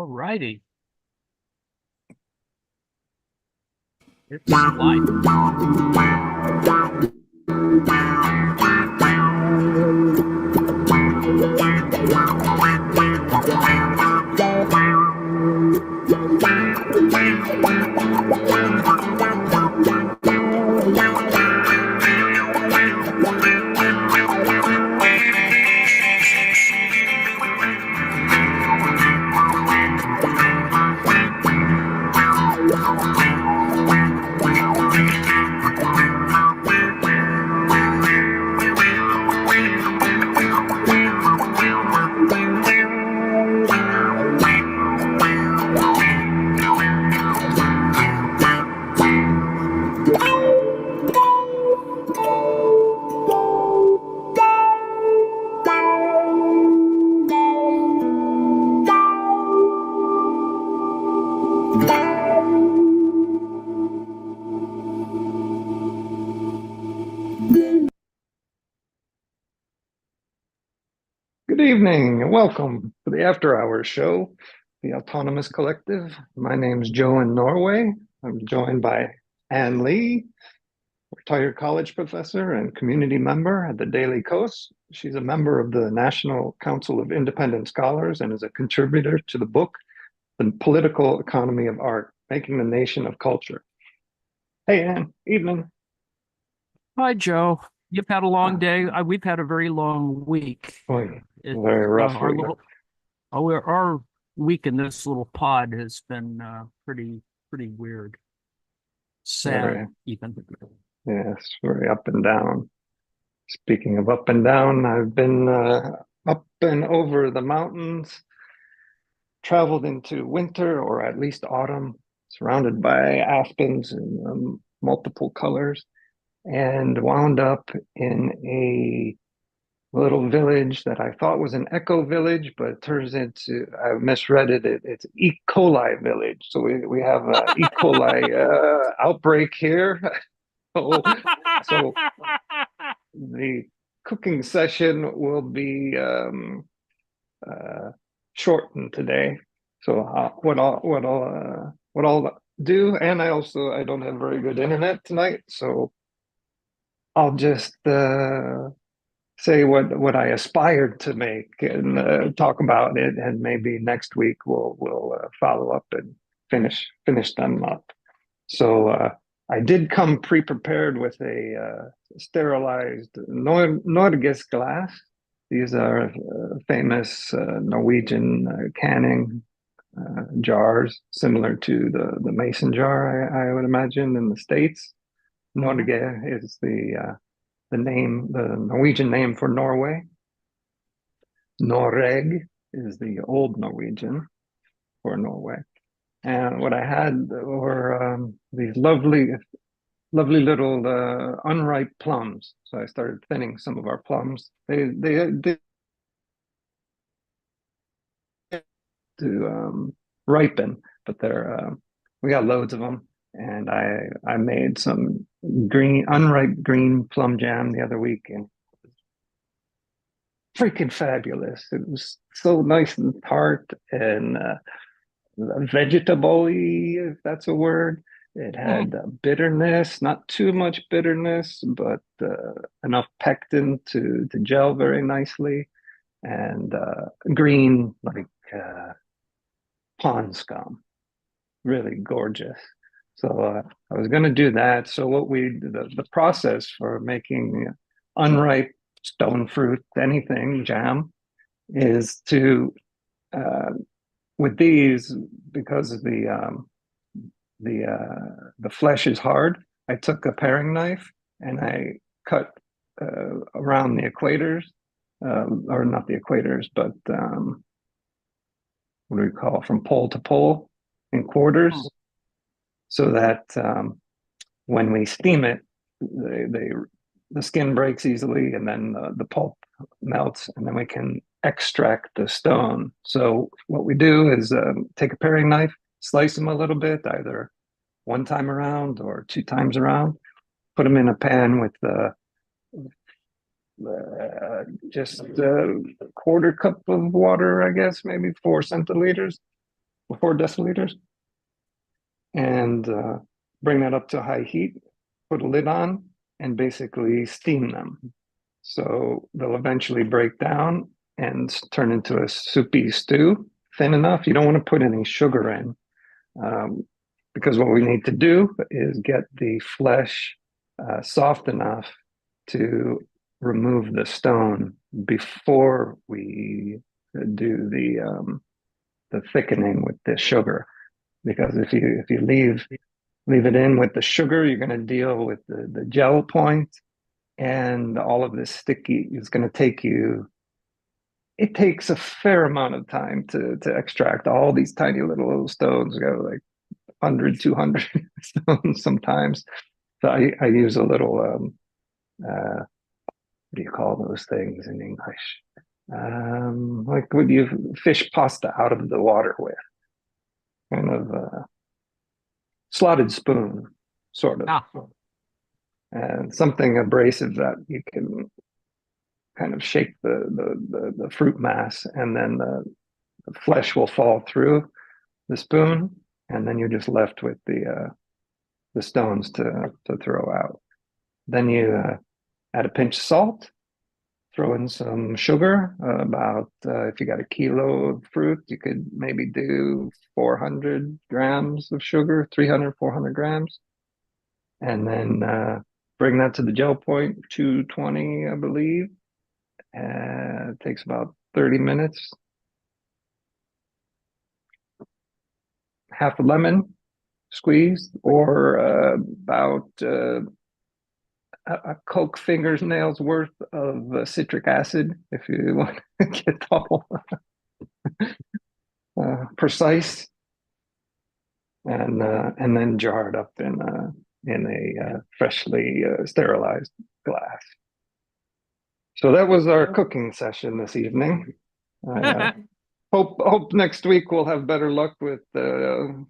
All righty. It's live. Good evening and welcome to the After Hours show, the Autonomous Collective. My name's Joe in Norway. I'm joined by Ann Lee, retired college professor and community member at the Daily Kos. She's a member of the National Council of Independent Scholars and is a contributor to the book, The Political Economy of Art, Making the Nation of Culture. Hey, Ann, evening. Hi, Joe. You've had a long day. We've had a very long week. Boy, very rough our week. our week in this little pod has been pretty weird. Sad, even. Yes, very up and down. Speaking of up and down, I've been up and over the mountains, traveled into winter or at least autumn, surrounded by aspens in multiple colors, and wound up in a little village that I thought was an eco village, but it turns into, I misread it, it's E-Coli village. So we have an E-Coli outbreak here. So the cooking session will be shortened today. So what I'll do, and I don't have very good internet tonight, so I'll just say what I aspired to make and talk about it, and maybe next week we'll follow up and finish them up. So I did come pre-prepared with a sterilized Norges glass. These are famous Norwegian canning jars, similar to the mason jar, I would imagine, in the States. Norge is the name, the Norwegian name for Norway. Noreg is the old Norwegian for Norway. And what I had were these lovely little unripe plums. So I started thinning some of our plums. They to ripen, but we got loads of them. And I made some unripe green plum jam the other week, and freaking fabulous. It was so nice and tart and vegetable-y, if that's a word. It had bitterness, not too much bitterness, but enough pectin to gel very nicely, and green like pond scum, really gorgeous. So I was going to do that. So the process for making unripe stone fruit, anything jam, is to with these, because the flesh is hard, I took a paring knife and I cut around the equators, or not the equators, but what do we call it, from pole to pole in quarters, so that when we steam it, the skin breaks easily, and then the pulp melts, and then we can extract the stone. So what we do is take a paring knife, slice them a little bit, either one time around or two times around, put them in a pan with just a quarter cup of water, I guess, maybe 4 centiliters. deciliters, and bring that up to high heat, put a lid on, and basically steam them. So they'll eventually break down and turn into a soupy stew, thin enough. You don't want to put any sugar in, because what we need to do is get the flesh soft enough to remove the stone before we do the thickening with the sugar. Because if you leave it in with the sugar, you're going to deal with the gel point, and all of this sticky is going to take you. It takes a fair amount of time to extract all these tiny little stones. Go like 100, 200 stones sometimes. So I use a little what do you call those things in English? Like what you fish pasta out of the water with, kind of slotted spoon, sort of, Ah, and something abrasive that you can kind of shake the fruit mass, and then the flesh will fall through the spoon, and then you're just left with the stones to throw out. Then you add a pinch of salt, throw in some sugar. About if you got a kilo of fruit, you could maybe do 400 grams of sugar, 300, 400 grams, and then bring that to the gel point, 220, I believe. It takes about 30 minutes. Half a lemon squeezed, or about a Coke fingernail's worth of citric acid, if you want to get all precise, and then jar it up in a freshly sterilized glass. So that was our cooking session this evening. Hope next week we'll have better luck with no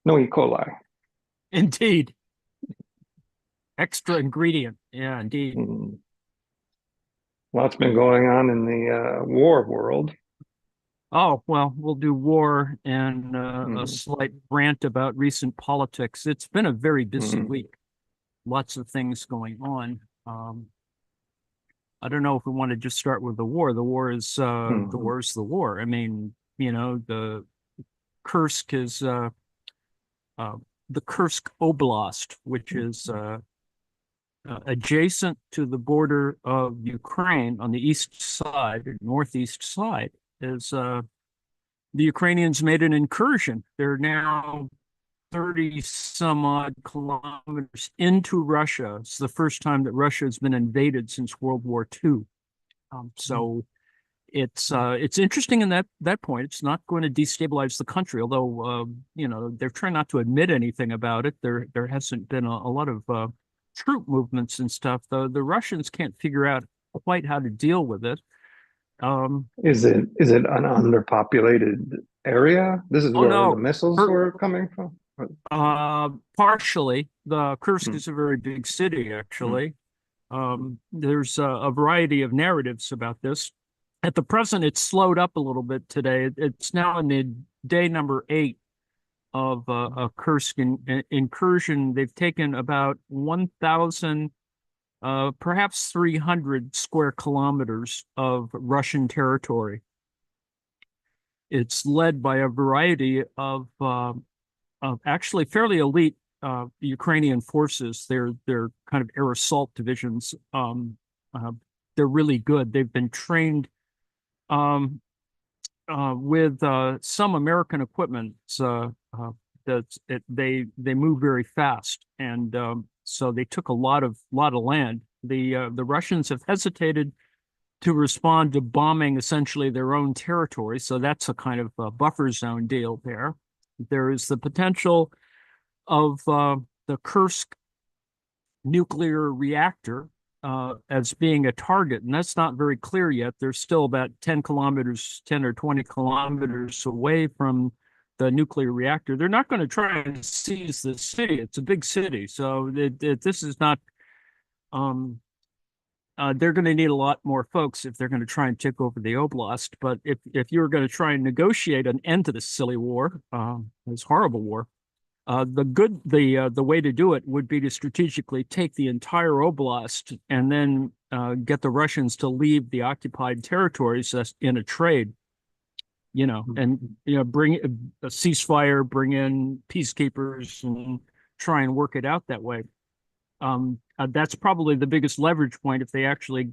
E. coli. indeed. Extra ingredient. Yeah, indeed. Lots been going on in the war world. Oh, well, we'll do war and a slight rant about recent politics. It's been a very busy week. Lots of things going on. I don't know if we want to just start with the war. The war is the war's the war. I mean, the Kursk is the Kursk Oblast, which is adjacent to the border of Ukraine on the east side, or northeast side, is the Ukrainians made an incursion. They're now 30 some odd kilometers into Russia. It's the first time that Russia has been invaded since World War II. So it's interesting in that point. It's not going to destabilize the country, although they're trying not to admit anything about it. There hasn't been a lot of troop movements and stuff. Though the Russians can't figure out quite how to deal with it. Is it an underpopulated area? This is where no, the missiles were coming from? partially. The Kursk is a very big city, actually. There's a variety of narratives about this. At the present, it's slowed up a little bit today. It's now in the day number 8 of a Kursk incursion. They've taken about 1,000, perhaps 300 square kilometers of Russian territory. It's led by a variety of actually fairly elite Ukrainian forces. They're kind of air assault divisions. They're really good. They've been trained with some American equipment. They move very fast, and so they took a lot of land. The Russians have hesitated to respond to bombing essentially their own territory, so that's a kind of a buffer zone deal there. There is the potential of the Kursk nuclear reactor as being a target, and that's not very clear yet. They're still about 10 or 20 kilometers away from the nuclear reactor. They're not going to try and seize the city. It's a big city, so this is not they're going to need a lot more folks if they're going to try and take over the oblast. But if you're going to try and negotiate an end to this silly war, this horrible war, the way to do it would be to strategically take the entire oblast and then get the Russians to leave the occupied territories in a trade, and bring a ceasefire, bring in peacekeepers, and try and work it out that way. That's probably the biggest leverage point if they actually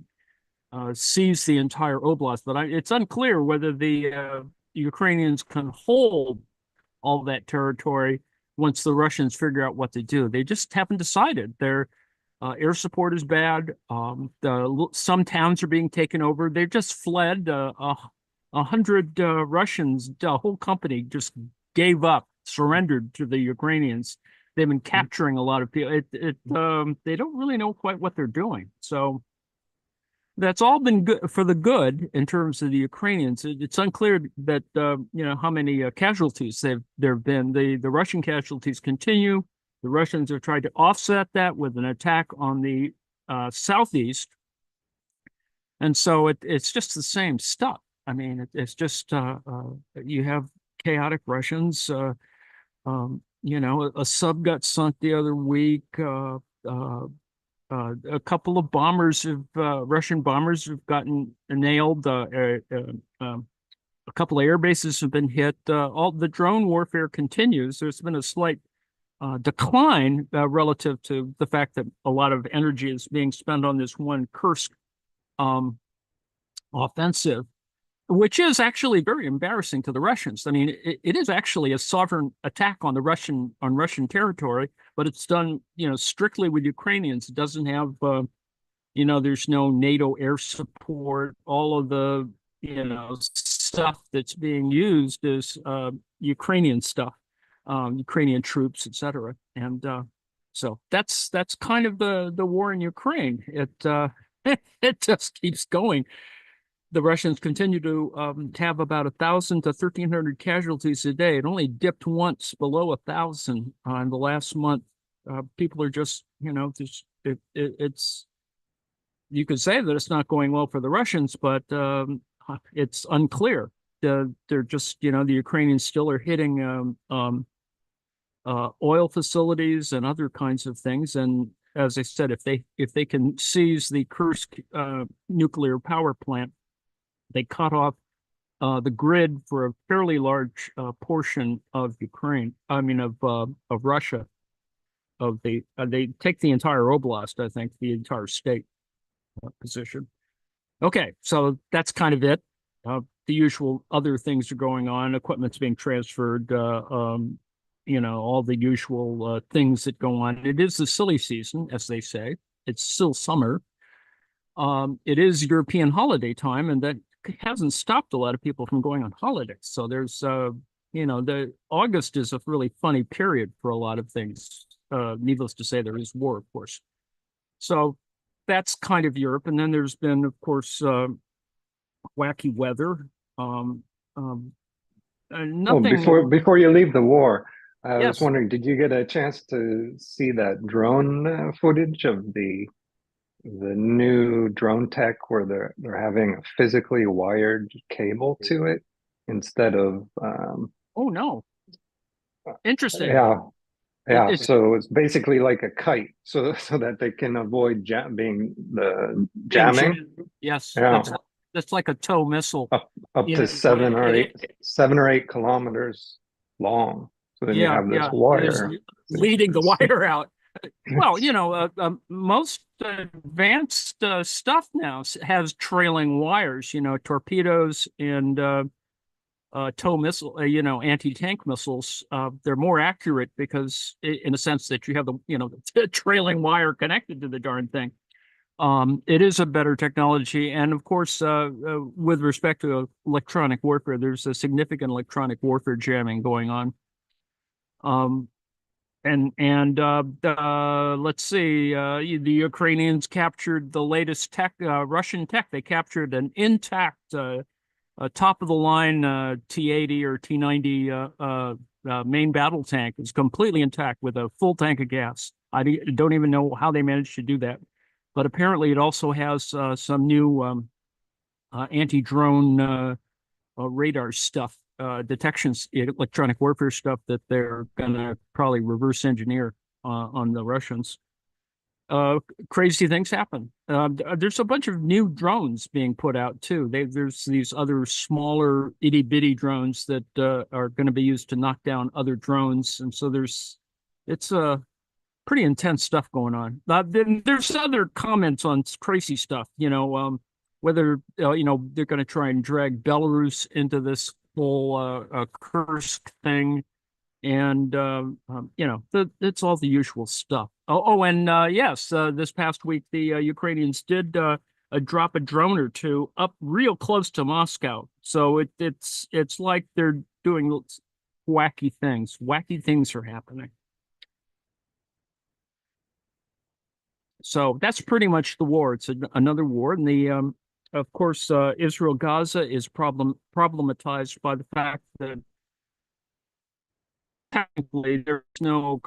seize the entire oblast. But it's unclear whether the Ukrainians can hold all that territory once the Russians figure out what to do. They just haven't decided. Their air support is bad. Some towns are being taken over. They've just fled. 100 Russians, the whole company just gave up, surrendered to the Ukrainians. They've been capturing a lot of people. They don't really know quite what they're doing. So that's all been good for the good in terms of the Ukrainians. It's unclear that how many casualties there have been. The Russian casualties continue. The Russians have tried to offset that with an attack on the southeast, and so it's just the same stuff. I mean, it's just you have chaotic Russians. A sub got sunk the other week. A couple of bombers Russian bombers have gotten nailed. A couple of air bases have been hit. All the drone warfare continues. There's been a slight decline relative to the fact that a lot of energy is being spent on this one Kursk offensive, which is actually very embarrassing to the Russians. I mean, it is actually a sovereign attack on Russian territory, but it's done, strictly with Ukrainians. It doesn't have, there's no NATO air support. All of the, stuff that's being used is Ukrainian stuff, Ukrainian troops, etc. And so that's kind of the war in Ukraine. It just keeps going. The Russians continue to have about 1,000 to 1,300 casualties a day. It only dipped once below 1,000 in the last month. People are just, it's. You could say that it's not going well for the Russians, but it's unclear. They're just, the Ukrainians still are hitting oil facilities and other kinds of things. And as I said, if they can seize the Kursk nuclear power plant, they cut off the grid for a fairly large portion of Ukraine. I mean, of Russia. They take the entire oblast. I think the entire state position. Okay, so that's kind of it. The usual other things are going on. Equipment's being transferred. All the usual things that go on. It is the silly season, as they say. It's still summer. It is European holiday time, and that hasn't stopped a lot of people from going on holidays. So there's, the August is a really funny period for a lot of things. Needless to say, there is war, of course. So that's kind of Europe. And then there's been, of course, wacky weather. Nothing. Well, before you leave the war, I was Yes. wondering, did you get a chance to see that drone footage of the new drone tech where they're having a physically wired cable to it instead of Oh no. Interesting. yeah so it's basically like a kite so that they can avoid being jamming. Yes. Yeah, That's like a tow missile. up to 7 or 8 kilometers long, so then you have this wire leading the wire out. Well, most advanced stuff now has trailing wires, torpedoes and tow missile, anti-tank missiles. They're more accurate because in a sense that you have the trailing wire connected to the darn thing. It is a better technology. And of course, with respect to electronic warfare, there's a significant electronic warfare jamming going on. Let's see, the Ukrainians captured the latest tech, Russian tech. They captured an intact, top of the line T-80 or T-90 main battle tank. It's completely intact with a full tank of gas. I don't even know how they managed to do that. but apparently it also has some new anti-drone radar stuff, detections, electronic warfare stuff that they're going to probably reverse engineer on the Russians. Crazy things happen. There's a bunch of new drones being put out too. There's these other smaller itty bitty drones that are going to be used to knock down other drones, and so it's pretty intense stuff going on. Then there's other comments on crazy stuff. Whether they're going to try and drag Belarus into this whole Kursk thing, and it's all the usual stuff. And yes, this past week the Ukrainians did drop a drone or two up real close to Moscow. So it's like they're doing wacky things. Wacky things are happening. So that's pretty much the war. It's another war, and of course, Israel Gaza is problematized by the fact that technically there's no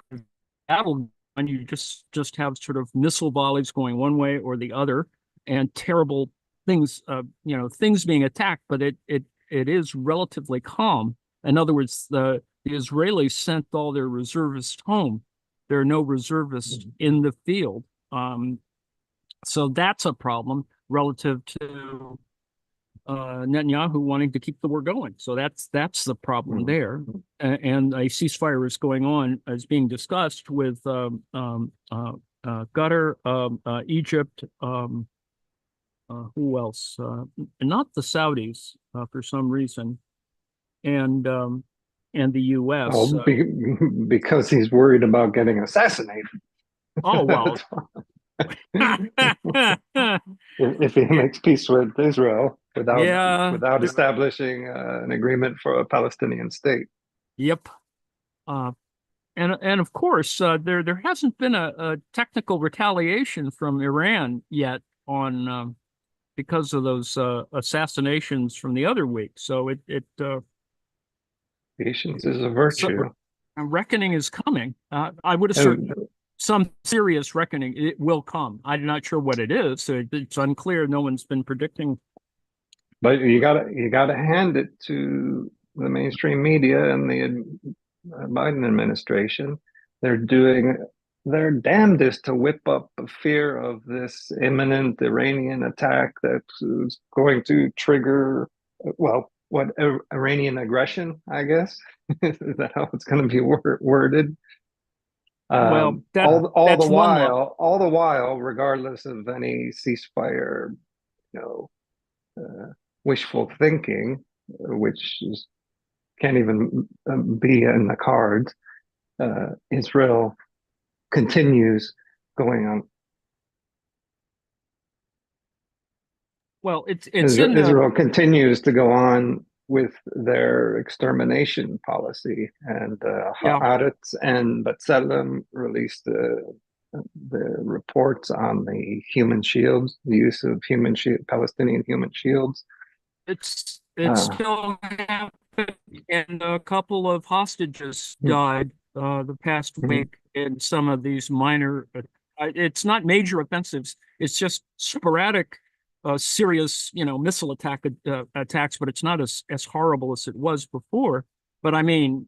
battle, and you just have sort of missile volleys going one way or the other, and terrible things, things being attacked, but it is relatively calm. In other words, the Israelis sent all their reservists home. There are no reservists in the field. So that's a problem relative to Netanyahu wanting to keep the war going. So that's the problem there. And a ceasefire is going on, is being discussed with Qatar, Egypt, who else? Not the Saudis for some reason, and the U.S. Oh, because he's worried about getting assassinated. Oh well. If he makes peace with Israel Yeah. without establishing an agreement for a Palestinian state. Yep. Uh, and of course, there hasn't been a technical retaliation from Iran yet on because of those assassinations from the other week. So Patience is a virtue. a reckoning is coming. I would assert some serious reckoning. It will come. I'm not sure what it is. So it's unclear. No one's been predicting. But you gotta hand it to the mainstream media and the Biden administration. They're doing their damnedest to whip up a fear of this imminent Iranian attack that's going to trigger, well, what Iranian aggression, I guess. Is that how it's going to be worded? Well, All that's one level. all the while, regardless of any ceasefire, you know, wishful thinking, which can't even be in the cards. Israel continues going on. Well, it's in Israel continues to go on with their extermination policy, and yeah. Haaretz and B'Tselem released the reports on the human shields, the use of Palestinian human shields. It's Uh, still happening, and a couple of hostages hmm, died the past hmm. week in some of these minor. It's not major offensives. It's just sporadic, serious, missile attacks. But it's not as horrible as it was before. But I mean,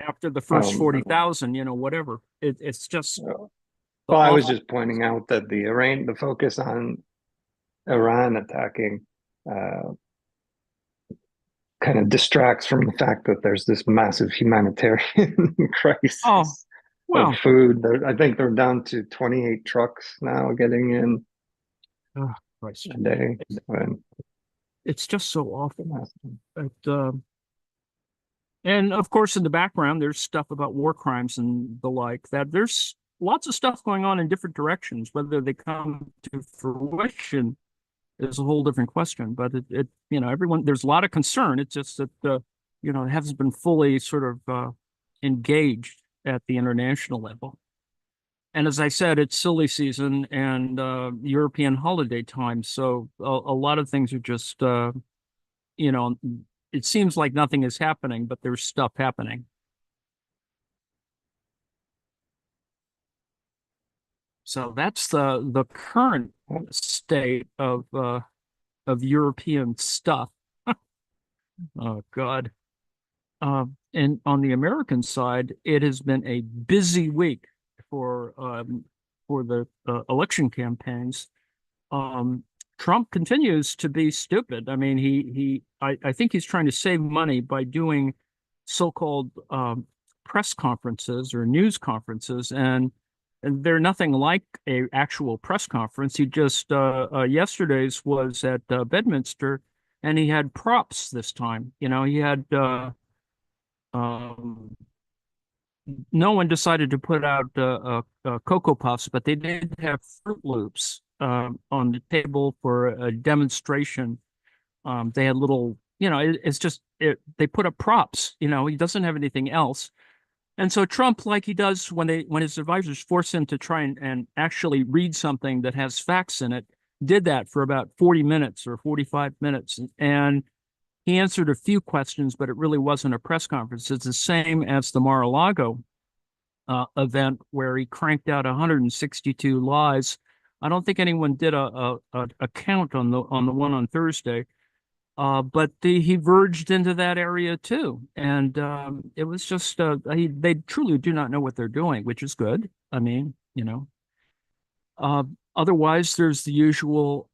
after the first Um, 40,000, whatever. It's just the well, I was awful. just pointing out that the focus on Iran attacking uh, kind of distracts from the fact that there's this massive humanitarian Oh, crisis of well. food. I think they're down to 28 trucks now getting in Oh, Christ. a day. When, It's just so awful. But, and of course, in the background, there's stuff about war crimes and the like. That there's lots of stuff going on in different directions. Whether they come to fruition is a whole different question. But everyone, there's a lot of concern. It's just that it hasn't been fully sort of engaged at the international level. And as I said, it's silly season and European holiday time, so a lot of things are just you know, it seems like nothing is happening, but there's stuff happening. So that's the current state of European stuff. Oh God. And on the American side, it has been a busy week for the election campaigns. Um, Trump continues to be stupid. I mean, I think he's trying to save money by doing so-called press conferences or news conferences, and they're nothing like a actual press conference. He just yesterday's was at Bedminster, and he had props this time. You know, he had um, no one decided to put out Cocoa Puffs, but they did have Fruit Loops on the table for a demonstration. They had little, it's just they put up props. You know, he doesn't have anything else, and so Trump, like he does when his advisors force him to try and actually read something that has facts in it, did that for about 40 minutes or 45 minutes, and he answered a few questions, but it really wasn't a press conference. It's the same as the Mar-a-Lago event where he cranked out 162 lies. I don't think anyone did a count on the one on Thursday, but he verged into that area too, and it was just they truly do not know what they're doing, which is good. I mean, uh, otherwise, there's the usual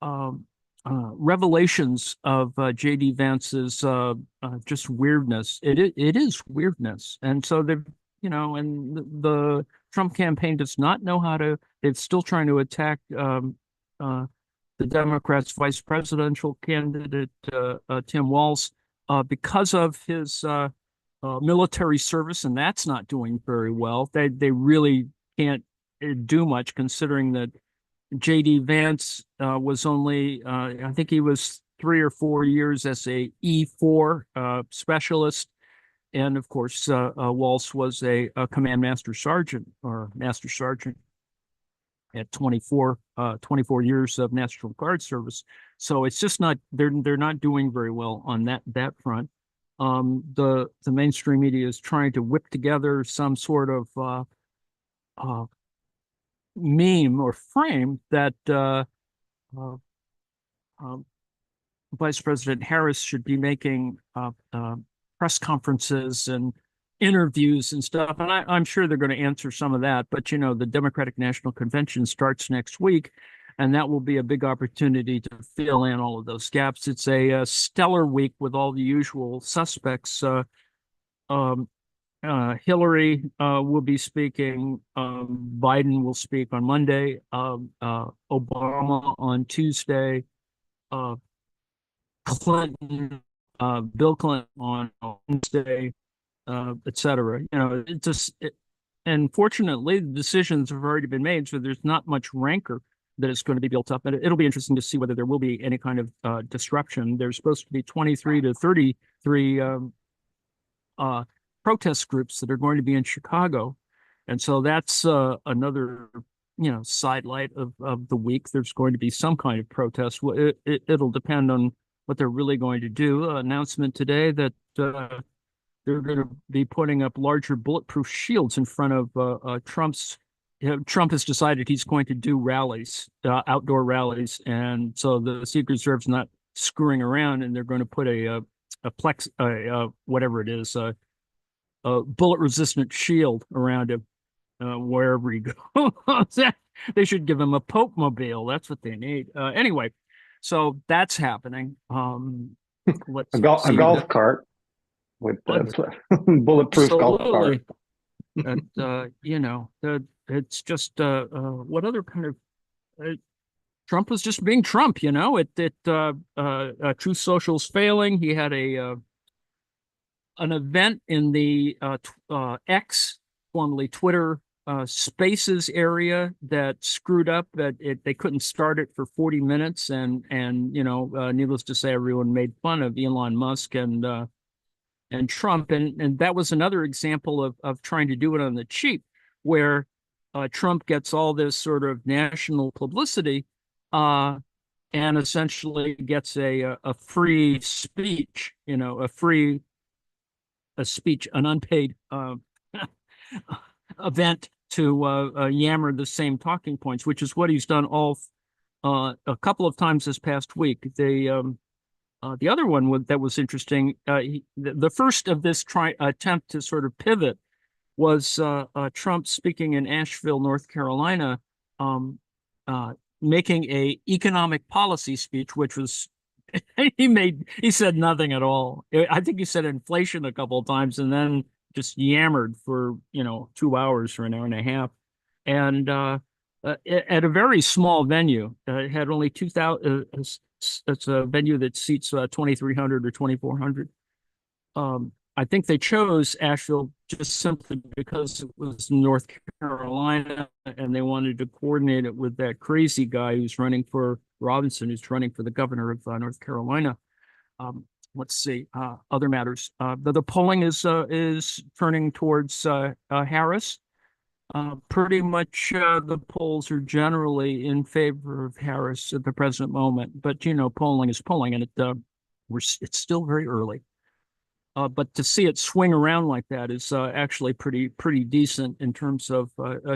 revelations of J.D. Vance's just weirdness. It is weirdness, and so they've and the Trump campaign does not know how to. They're still trying to attack the Democrats' vice presidential candidate Tim Walz because of his military service, and that's not doing very well. They really can't do much considering that J.D. Vance was only, I think he was 3 or 4 years as a E4 specialist. And of course, Walsh was a command master sergeant or master sergeant at 24 years of National Guard service. So it's just not, they're not doing very well on that front. The mainstream media is trying to whip together some sort of meme or frame that uh, um, Vice President Harris should be making press conferences and interviews and stuff. And I'm sure they're going to answer some of that. But, the Democratic National Convention starts next week, and that will be a big opportunity to fill in all of those gaps. It's a stellar week with all the usual suspects. Um, Hillary will be speaking. Biden will speak on Monday. Obama on Tuesday. Uh, Clinton, Bill Clinton on Wednesday, et cetera. It just, and fortunately, the decisions have already been made, so there's not much rancor that is going to be built up. And it'll be interesting to see whether there will be any kind of disruption. There's supposed to be 23 to 33 protest groups that are going to be in Chicago. And so that's another, sidelight of the week. There's going to be some kind of protest. It'll depend on what they're really going to do. Announcement today that they're going to be putting up larger bulletproof shields in front of Trump's. Trump has decided he's going to do rallies, outdoor rallies, and so the Secret Service's not screwing around, and they're going to put a plex, whatever it is, a bullet-resistant shield around him wherever he goes. They should give him a Pope mobile. That's what they need. Anyway, so that's happening. Let's A golf cart with bulletproof golf cart. And, it's just what other kind of Trump was just being Trump. Truth Social's failing. He had an event in the X, formerly Twitter, Spaces area that screwed up. That they couldn't start it for 40 minutes, and needless to say, everyone made fun of Elon Musk and Trump, and that was another example of trying to do it on the cheap, where Trump gets all this sort of national publicity, and essentially gets a free speech, a speech, an unpaid event to yammer the same talking points, which is what he's done a couple of times this past week. The other one that was interesting, the first of this attempt to sort of pivot was Trump speaking in Asheville, North Carolina, um, making a economic policy speech, which was he said nothing at all. I think he said inflation a couple of times and then just yammered for 2 hours or an hour and a half, and at a very small venue. It had only 2,000. It's a venue that seats 2,300 or 2,400. I think they chose Asheville just simply because it was North Carolina and they wanted to coordinate it with that crazy guy who's running for Robinson, who's running for the governor of North Carolina. Let's see, other matters. The polling is turning towards Harris. Pretty much the polls are generally in favor of Harris at the present moment, but polling is polling, and it's still very early. But to see it swing around like that is actually pretty decent in terms of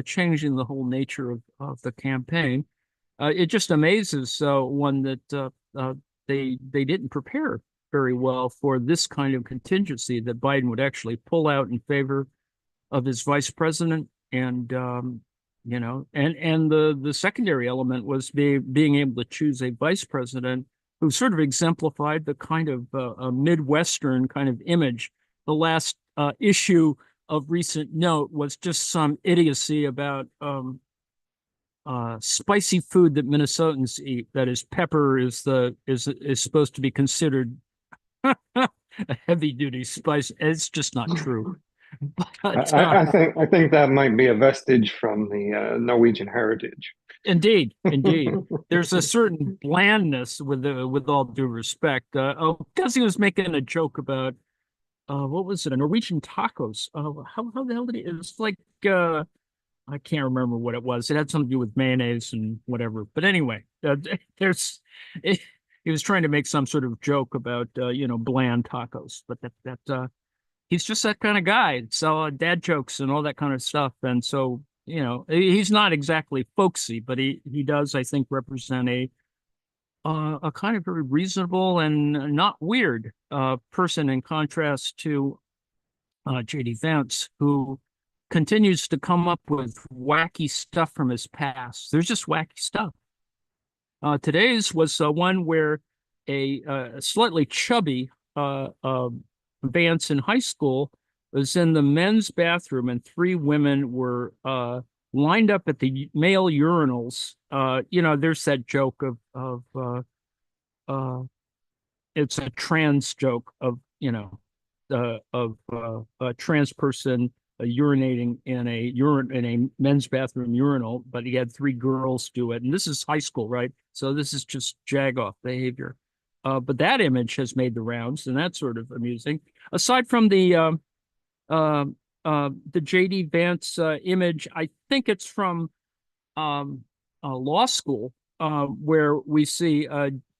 changing the whole nature of the campaign. It just amazes one that they didn't prepare very well for this kind of contingency, that Biden would actually pull out in favor of his vice president, and the secondary element was being able to choose a vice president who sort of exemplified the kind of a Midwestern kind of image. The last issue of recent note was just some idiocy about spicy food that Minnesotans eat. That is, pepper is supposed to be considered a heavy duty spice. It's just not true. But, I think that might be a vestige from the Norwegian heritage. Indeed. There's a certain blandness with all due respect. Because he was making a joke about what was it? A Norwegian tacos. How the hell did he? It was like I can't remember what it was. It had something to do with mayonnaise and whatever. But anyway, he was trying to make some sort of joke about bland tacos. But that he's just that kind of guy. So dad jokes and all that kind of stuff. And so he's not exactly folksy, but he does, I think, represent a kind of very reasonable and not weird person, in contrast to J.D. Vance, who continues to come up with wacky stuff from his past. There's just wacky stuff. Today's was one where a slightly chubby Vance in high school was in the men's bathroom, and three women were lined up at the male urinals. There's that joke of it's a trans joke of a trans person urinating in a men's bathroom urinal, but he had three girls do it, and this is high school, right? So this is just jag-off behavior. But that image has made the rounds, and that's sort of amusing. Aside from the J.D. Vance image, I think it's from law school, where we see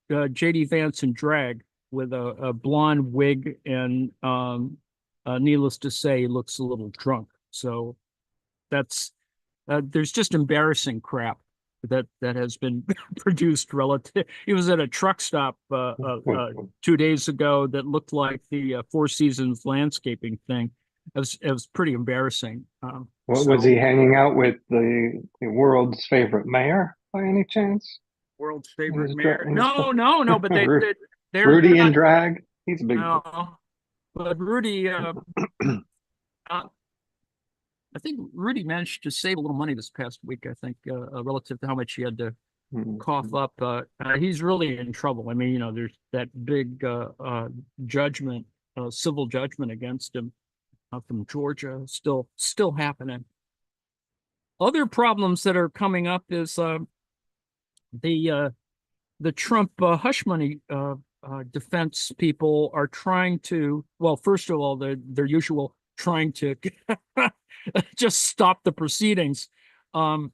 J.D. Vance in drag with a blonde wig, and needless to say, he looks a little drunk. So that's there's just embarrassing crap that has been produced relative. He was at a truck stop 2 days ago that looked like the Four Seasons landscaping thing. It was pretty embarrassing. Was he hanging out with the world's favorite mayor by any chance? World's favorite mayor? No. But they're Rudy not, in drag. He's a big. No, but Rudy. I think Rudy managed to save a little money this past week, I think, relative to how much he had to cough up. He's really in trouble. I mean, there's that big judgment, civil judgment against him from Georgia, still happening. Other problems that are coming up is the Trump hush money defense people are trying to, well, first of all, their usual trying to just stop the proceedings. But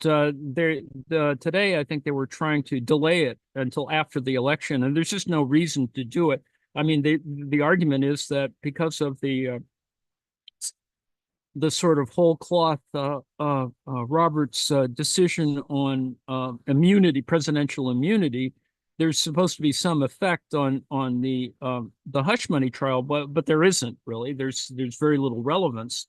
today, I think they were trying to delay it until after the election, and there's just no reason to do it. I mean, the argument is that because of the the sort of whole cloth Roberts decision on presidential immunity, there's supposed to be some effect on the hush money trial, but there isn't really. There's very little relevance,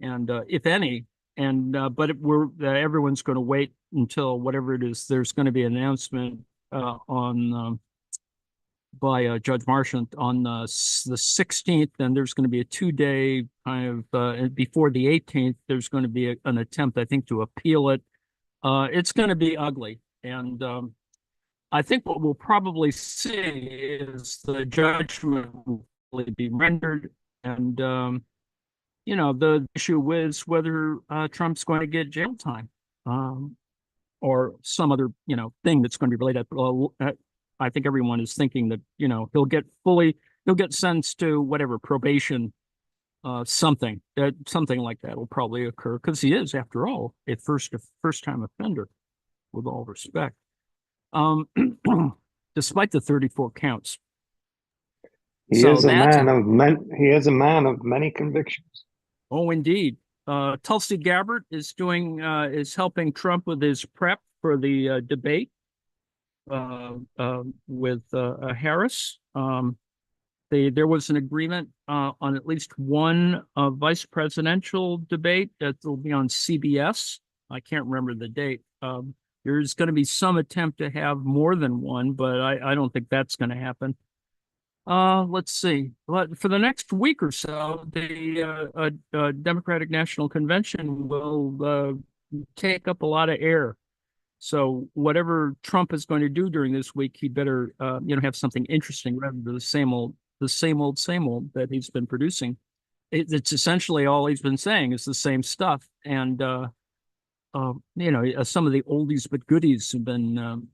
and if any, and everyone's going to wait until whatever it is. There's going to be an announcement on by Judge Marchant on the 16th, and there's going to be a 2-day kind of before the 18th. There's going to be an attempt, I think, to appeal it. It's going to be ugly, and I think what we'll probably see is the judgment will be rendered, and the issue is whether Trump's going to get jail time. Or some other, thing that's going to be related. I think everyone is thinking that, he'll get sentenced to whatever probation, something like that will probably occur because he is, after all, a first time offender, with all respect. Despite the 34 counts. He is a man of many convictions. Oh, indeed. Tulsi Gabbard is helping Trump with his prep for the debate with Harris. There was an agreement on at least one vice presidential debate that will be on CBS. I can't remember the date. There's going to be some attempt to have more than one, but I don't think that's going to happen. Let's see. But for the next week or so, the Democratic National Convention will take up a lot of air. So whatever Trump is going to do during this week, he better have something interesting rather than the same old that he's been producing. It's essentially all he's been saying is the same stuff, and some of the oldies but goodies have been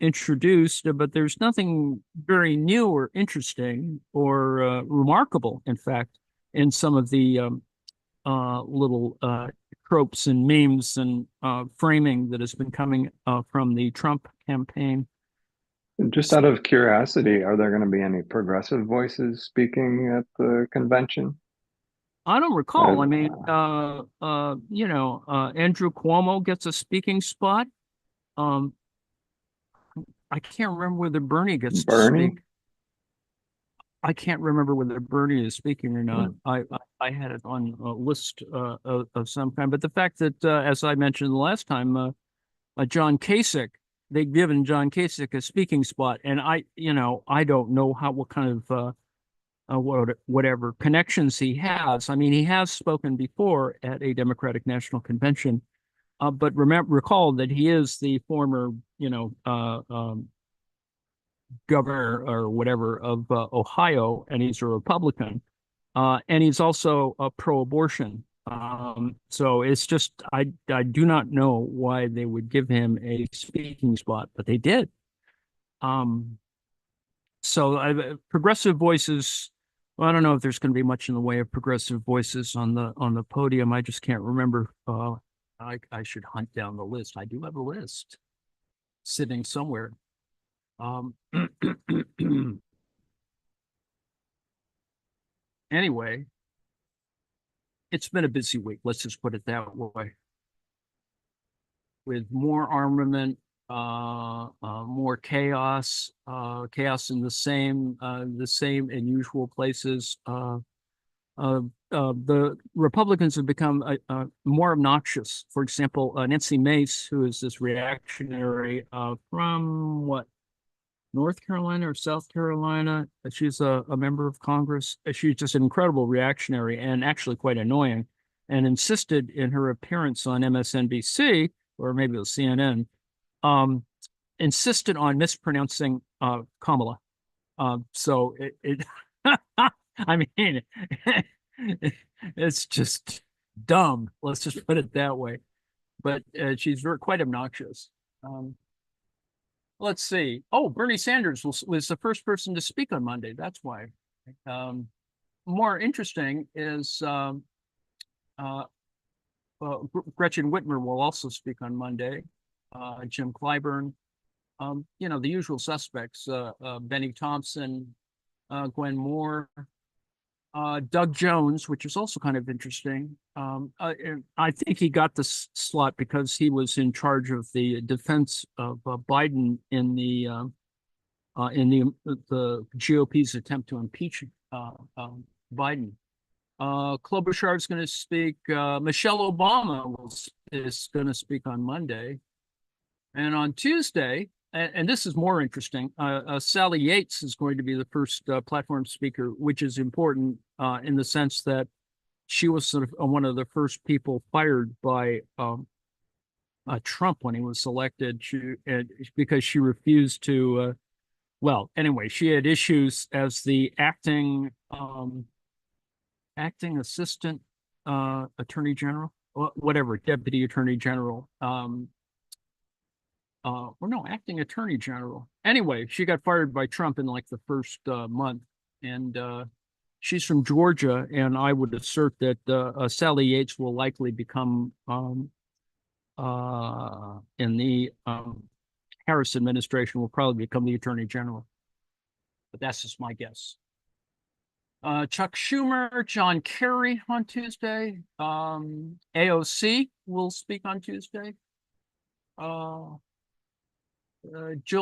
introduced, but there's nothing very new or interesting or remarkable, in fact, in some of the little tropes and memes and framing that has been coming from the Trump campaign. Just out of curiosity, are there going to be any progressive voices speaking at the convention? I don't recall. I mean, Andrew Cuomo gets a speaking spot. I can't remember whether Bernie gets to speak. I can't remember whether Bernie is speaking or not. I had it on a list of some kind, but the fact that, as I mentioned the last time, John Kasich, they've given John Kasich a speaking spot, and I don't know what kind of whatever connections he has. I mean, he has spoken before at a Democratic National Convention, but recall that he is the former, governor or whatever of Ohio, and he's a Republican, and he's also pro-abortion. So it's just I do not know why they would give him a speaking spot, but they did. So progressive voices. Well, I don't know if there's going to be much in the way of progressive voices on the podium. I just can't remember. I should hunt down the list. I do have a list sitting somewhere. Anyway, it's been a busy week. Let's just put it that way. With more armament, more chaos in the same and usual places. The Republicans have become more obnoxious. For example, Nancy Mace, who is this reactionary from North Carolina or South Carolina. She's a member of Congress. She's just an incredible reactionary and actually quite annoying, and insisted in her appearance on MSNBC, or maybe it was CNN, insisted on mispronouncing Kamala. So it I mean, it's just dumb. Let's just put it that way. But she's quite obnoxious. Let's see. Oh, Bernie Sanders was the first person to speak on Monday. That's why. More interesting is Gretchen Whitmer will also speak on Monday. Jim Clyburn, the usual suspects, Benny Thompson, Gwen Moore, Doug Jones, which is also kind of interesting. And I think he got this slot because he was in charge of the defense of Biden in the GOP's attempt to impeach Biden. Klobuchar is going to speak. Michelle Obama is going to speak on Monday, and on Tuesday, and this is more interesting. Sally Yates is going to be the first platform speaker, which is important in the sense that she was sort of one of the first people fired by Trump when he was elected. Because she refused to. Well, anyway, she had issues as the acting assistant attorney general, whatever, deputy attorney general. Or no, acting attorney general. Anyway, she got fired by Trump in like the first month, and she's from Georgia, and I would assert that Sally Yates will likely become in the Harris administration will probably become the attorney general, but that's just my guess. Chuck Schumer, John Kerry on Tuesday. AOC will speak on Tuesday. Jill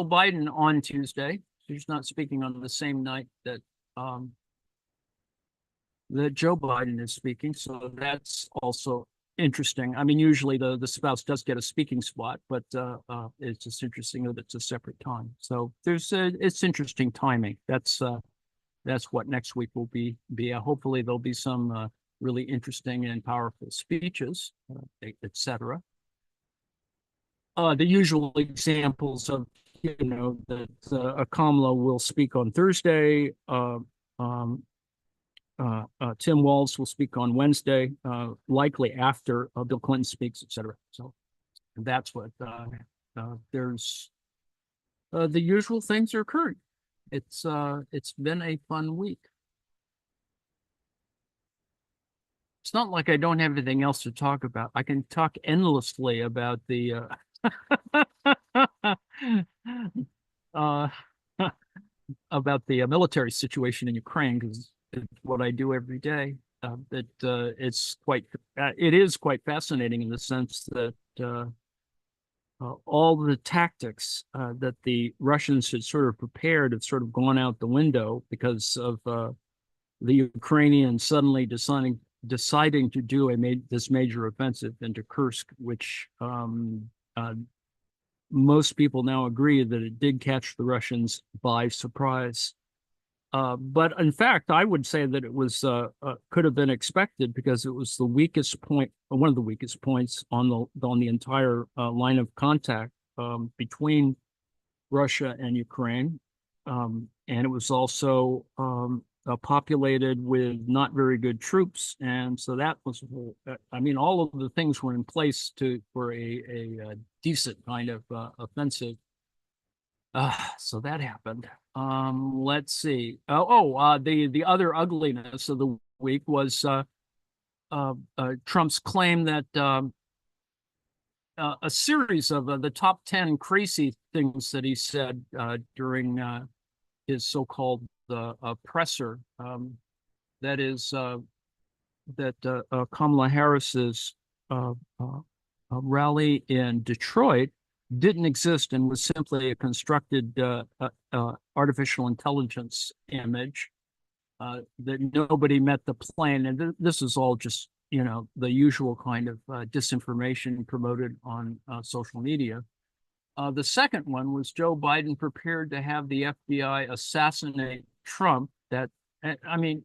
Biden on Tuesday. She's not speaking on the same night that Joe Biden is speaking, so that's also interesting. I mean, usually the spouse does get a speaking spot, but it's just interesting that it's a separate time. So it's interesting timing. That's what next week will be. Hopefully there'll be some really interesting and powerful speeches, etc. The usual examples of, that Kamala will speak on Thursday. Tim Walz will speak on Wednesday, likely after Bill Clinton speaks, etc. So that's what there's. The usual things are occurring. It's been a fun week. It's not like I don't have anything else to talk about. I can talk endlessly about the about the military situation in Ukraine, because it's what I do every day. It is quite fascinating in the sense that all the tactics that the Russians had sort of prepared have sort of gone out the window because of the Ukrainians suddenly deciding to do this major offensive into Kursk, which most people now agree that it did catch the Russians by surprise. But in fact, I would say that it was could have been expected, because it was the weakest point, one of the weakest points on the entire line of contact between Russia and Ukraine, and it was also populated with not very good troops, and so that was, I mean, all of the things were in place for a decent kind of offensive. So that happened. Let's see. The other ugliness of the week was Trump's claim that a series of the top 10 crazy things that he said during his so-called presser, that is that Kamala Harris's rally in Detroit didn't exist and was simply a constructed artificial intelligence image, that nobody met the plane. And this is all just, the usual kind of disinformation promoted on social media. The second one was Joe Biden prepared to have the FBI assassinate Trump. I mean,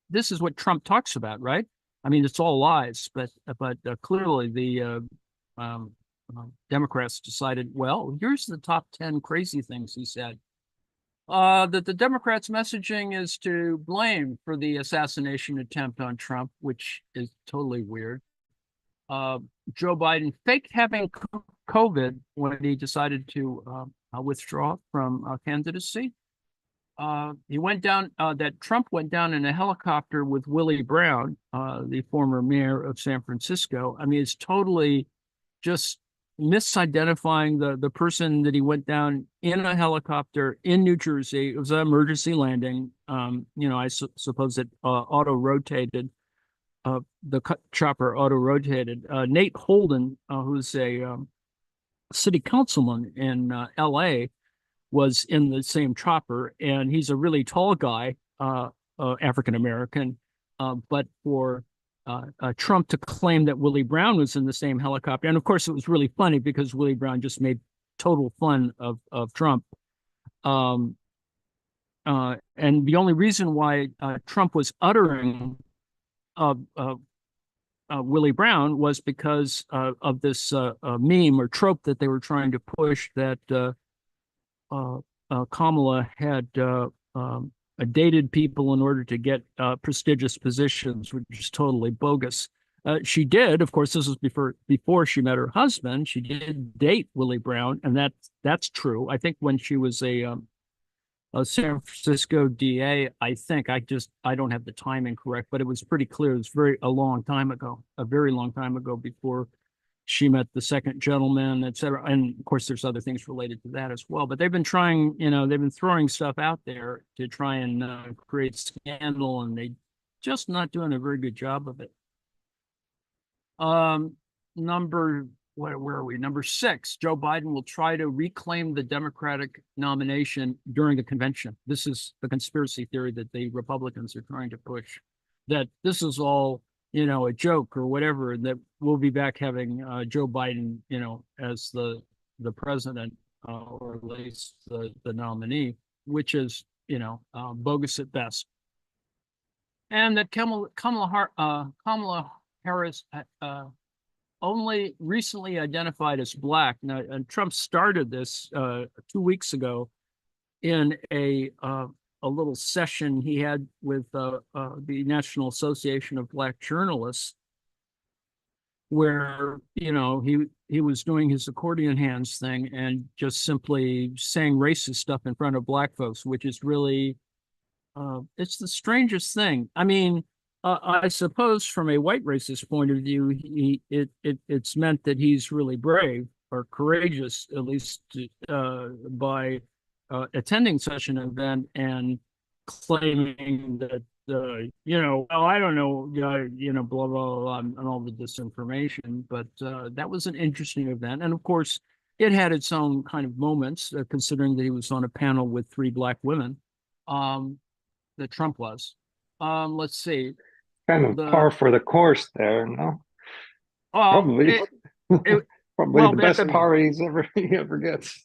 this is what Trump talks about, right? I mean, it's all lies, but clearly the Democrats decided, well, here's the top 10 crazy things he said. That the Democrats' messaging is to blame for the assassination attempt on Trump, which is totally weird. Joe Biden faked having COVID when he decided to withdraw from candidacy. He went down, that Trump went down in a helicopter with Willie Brown, the former mayor of San Francisco. I mean, it's totally just misidentifying the person that he went down in a helicopter in New Jersey. It was an emergency landing. I suppose it auto rotated. The chopper auto rotated. Nate Holden, who's a city councilman in L.A., was in the same chopper, and he's a really tall guy, African American. But for Trump to claim that Willie Brown was in the same helicopter, and of course it was really funny because Willie Brown just made total fun of Trump. And the only reason why Trump was uttering Willie Brown was because of this meme or trope that they were trying to push that Kamala had dated people in order to get prestigious positions, which is totally bogus. She did, of course, this was before she met her husband. She did date Willie Brown, and that's true. I think when she was a San Francisco DA, I don't have the timing correct, but it was pretty clear. It was a long time ago, a very long time ago before she met the second gentleman, et cetera. And of course, there's other things related to that as well. But they've been trying, they've been throwing stuff out there to try and create scandal, and they just not doing a very good job of it. Where are we? Number 6, Joe Biden will try to reclaim the Democratic nomination during the convention. This is the conspiracy theory that the Republicans are trying to push, that this is all, a joke or whatever, and that we'll be back having Joe Biden, as the president, or at least the nominee, which is, bogus at best. And that Kamala Harris only recently identified as Black. Now, and Trump started this 2 weeks ago in a little session he had with the National Association of Black Journalists, where he was doing his accordion hands thing and just simply saying racist stuff in front of Black folks, which is really it's the strangest thing. I mean, I suppose from a white racist point of view, it's meant that he's really brave or courageous, at least by attending such an event and claiming that, well, I don't know, blah, blah, blah, and all the disinformation. But that was an interesting event. And of course, it had its own kind of moments, considering that he was on a panel with 3 Black women, that Trump was. Let's see. Kind of par for the course there, no? Probably. Probably well, the best par he ever gets.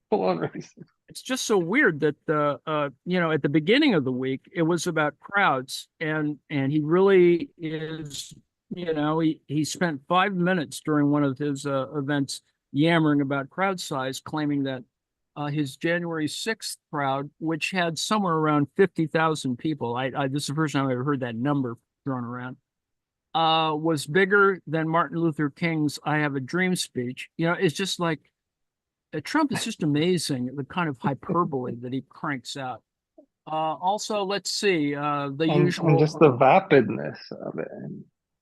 Full on racing. It's just so weird that at the beginning of the week it was about crowds, and he really is, he spent 5 minutes during one of his events yammering about crowd size, claiming that his January 6th crowd, which had somewhere around 50,000 people, this is the first time I ever heard that number thrown around, was bigger than Martin Luther King's "I Have a Dream" speech. It's just like Trump is just amazing, the kind of hyperbole that he cranks out. Also, let's see, usual. And just the vapidness of it.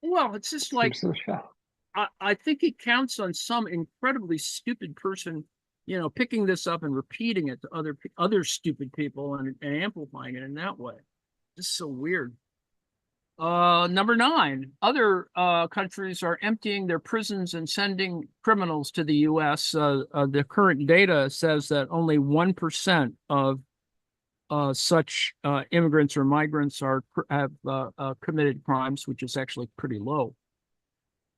Well, it's just like, I think he counts on some incredibly stupid person, picking this up and repeating it to other stupid people and amplifying it in that way. Just so weird. Number 9, other countries are emptying their prisons and sending criminals to the U.S. The current data says that only 1% of such immigrants or migrants have committed crimes, which is actually pretty low.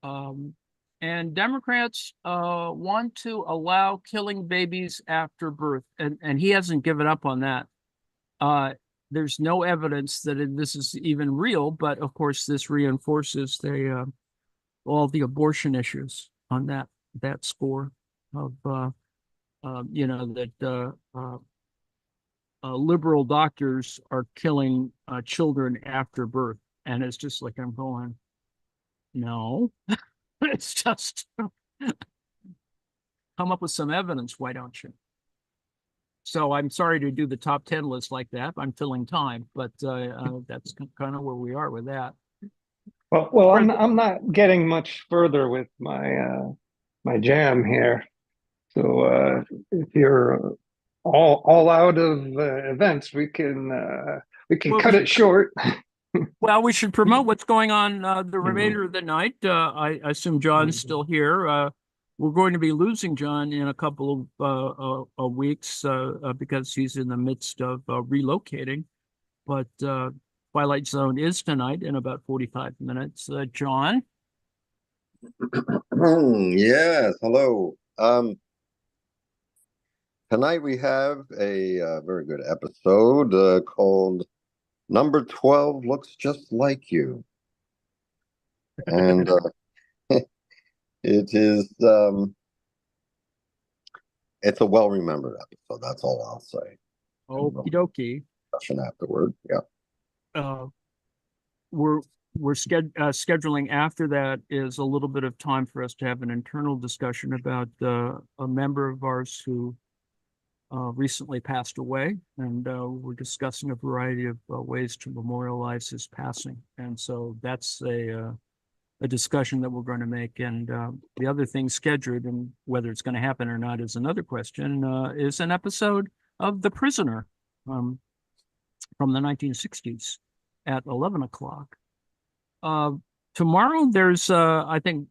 And Democrats want to allow killing babies after birth, and he hasn't given up on that. There's no evidence that this is even real, but of course this reinforces all the abortion issues on that score of that liberal doctors are killing children after birth, and it's just like, I'm going, no, it's just come up with some evidence, why don't you? So I'm sorry to do the top 10 list like that. I'm filling time, but that's kind of where we are with that. Well, I'm not getting much further with my my jam here. So if you're all out of events, we can Well, cut it short. we should promote what's going on the Mhm. remainder of the night. I assume John's still here. We're going to be losing John in a couple of weeks because he's in the midst of relocating. But Twilight Zone is tonight in about 45 minutes. John? Yes, hello. Tonight we have a very good episode called Number 12 Looks Just Like You. And it is it's a well-remembered episode. That's all I'll say. Okie dokie. Discussion afterward. Yeah. Uh, we're scheduling after that is a little bit of time for us to have an internal discussion about a member of ours who recently passed away, and we're discussing a variety of ways to memorialize his passing. And so that's a discussion that we're going to make. And the other thing scheduled, and whether it's going to happen or not is another question, is an episode of The Prisoner from the 1960s at 11 o'clock. Tomorrow, there's, I think,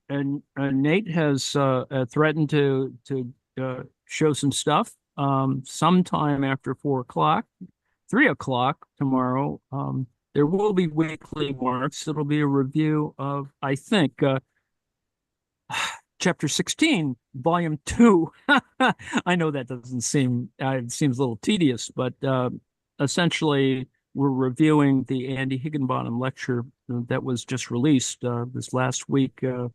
Nate has threatened to show some stuff sometime after 4 o'clock, 3 o'clock tomorrow. There will be weekly marks. It'll be a review of, I think, chapter 16, volume 2. I know that doesn't seem, it seems a little tedious, but essentially, we're reviewing the Andy Higginbottom lecture that was just released this last week, or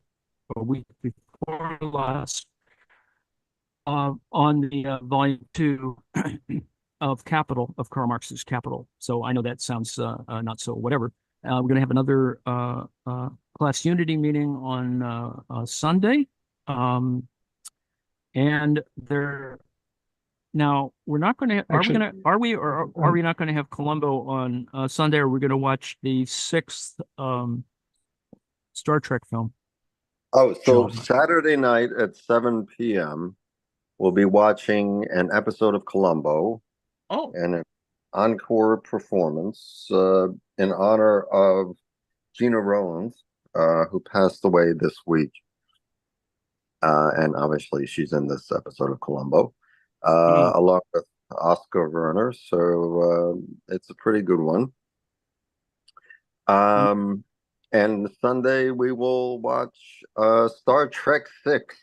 week before last, on the volume 2 of Capital, of Karl Marx's Capital. So I know that sounds not so whatever. We're going to have another class unity meeting on Sunday. And there now we're not going to Actually, are we or are we not going to have Columbo on Sunday? Or are we going to watch the 6th Star Trek film? Oh, so John. Saturday night at 7 p.m. we'll be watching an episode of Columbo Oh, and an encore performance in honor of Gina Rowlands, who passed away this week. And obviously she's in this episode of Columbo, along with Oscar Werner. So it's a pretty good one. And Sunday we will watch Star Trek 6,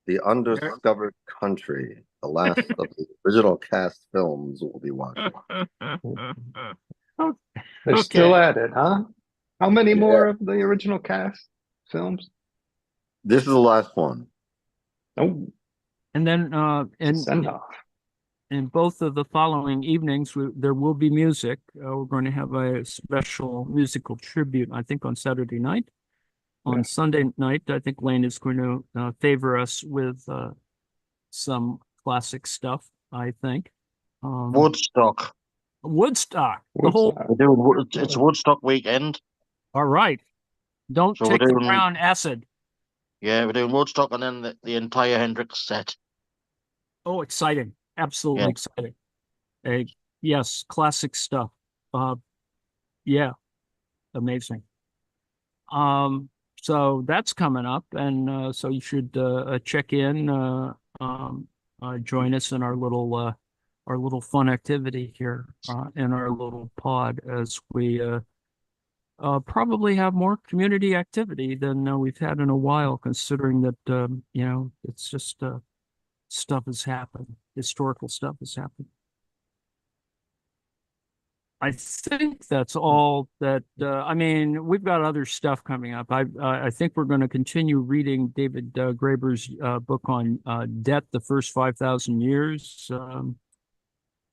The Undiscovered Country, the last of the original cast films we'll be watching. they're Okay. still at it, huh? How many Yeah. more of the original cast films? This is the last one. Oh, And then send off. in both of the following evenings, there will be music. We're going to have a special musical tribute, I think, on Saturday night. On Yeah. Sunday night, I think Lane is going to favor us with some classic stuff, I think. Woodstock. Woodstock. The What's whole. that? We're doing, it's Woodstock weekend. All right. Don't So we're take the doing- brown acid. Yeah, we're doing Woodstock and then the entire Hendrix set. Oh, exciting. Absolutely Yeah. exciting. Yes, classic stuff. Yeah, amazing. So that's coming up, and so you should check in, join us in our little fun activity here in our little pod as we probably have more community activity than we've had in a while, considering that it's just stuff has happened, historical stuff has happened. I think that's all that, I mean, we've got other stuff coming up. I think we're going to continue reading David Graeber's book on debt, the first 5,000 years.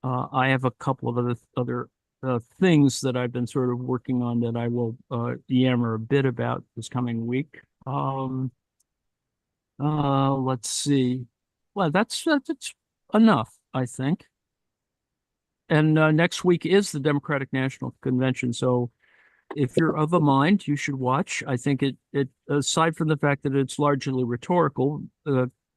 I have a couple of other things that I've been sort of working on that I will yammer a bit about this coming week. Let's see. Well, that's enough, I think. And next week is the Democratic National Convention. So if you're of a mind, you should watch. I think it aside from the fact that it's largely rhetorical,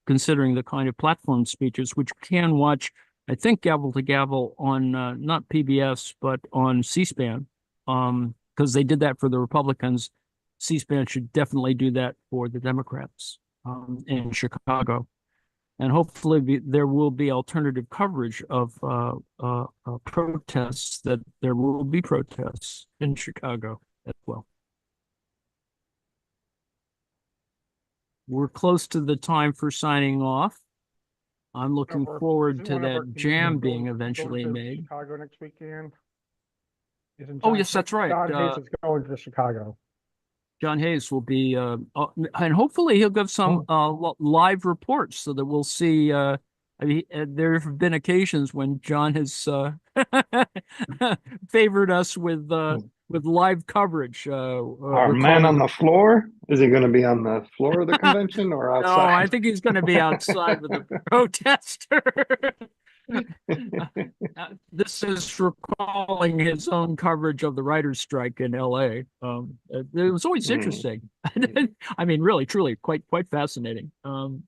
considering the kind of platform speeches, which you can watch, I think, gavel to gavel on not PBS but on C-SPAN, because they did that for the Republicans. C-SPAN should definitely do that for the Democrats in Chicago. And hopefully there will be alternative coverage of protests, that there will be protests in Chicago as well. We're close to the time for signing off. I'm looking forward to that jam being eventually made. Chicago next weekend. Oh, yes, that's right. John Hayes is going to Chicago. John Hayes will be, and hopefully he'll give some live reports so that we'll see. I mean, there have been occasions when John has favored us with live coverage. Our man on the floor, is he going to be on the floor of the convention or outside? No, I think he's going to be outside with the protester. This is recalling his own coverage of the writers' strike in LA. It was always interesting. I mean, really, truly, quite fascinating. And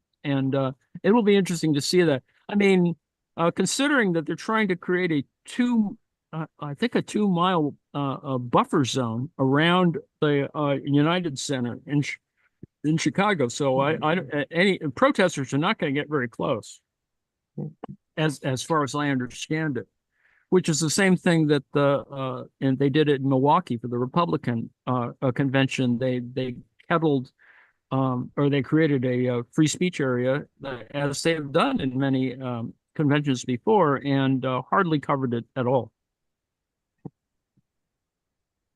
it will be interesting to see that. I mean, considering that they're trying to create a 2 mile buffer zone around the United Center in Chicago. So any protesters are not going to get very close. As far as I understand it, which is the same thing that and they did it in Milwaukee for the Republican convention. They kettled or they created a free speech area, as they have done in many conventions before, and hardly covered it at all.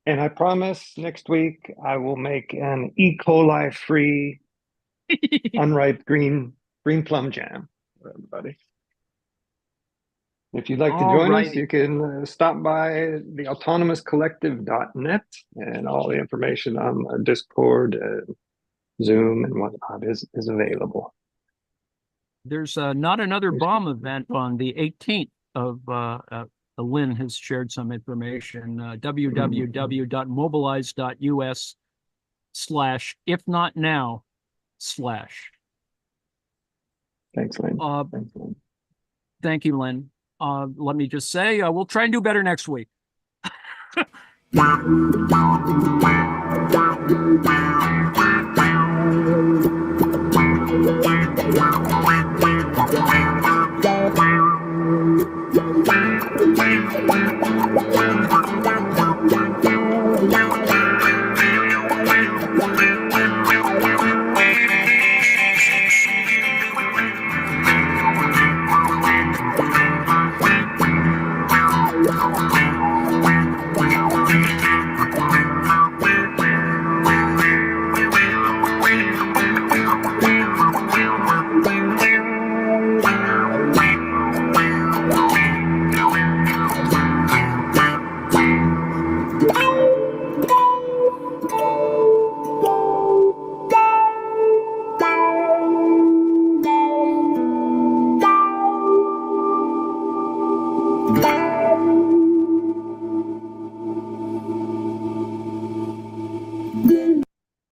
And I promise next week I will make an E-Coli free unripe green plum jam for everybody. If you'd like to join us, you can stop by the autonomouscollective.net, and all the information on Discord, Zoom, and whatnot is available. There's not another bomb event on the 18th of Lynn has shared some information, www.mobilize.us/if-not-now/ Thanks, Lynn. Thank you, Lynn. Let me just say, we'll try and do better next week.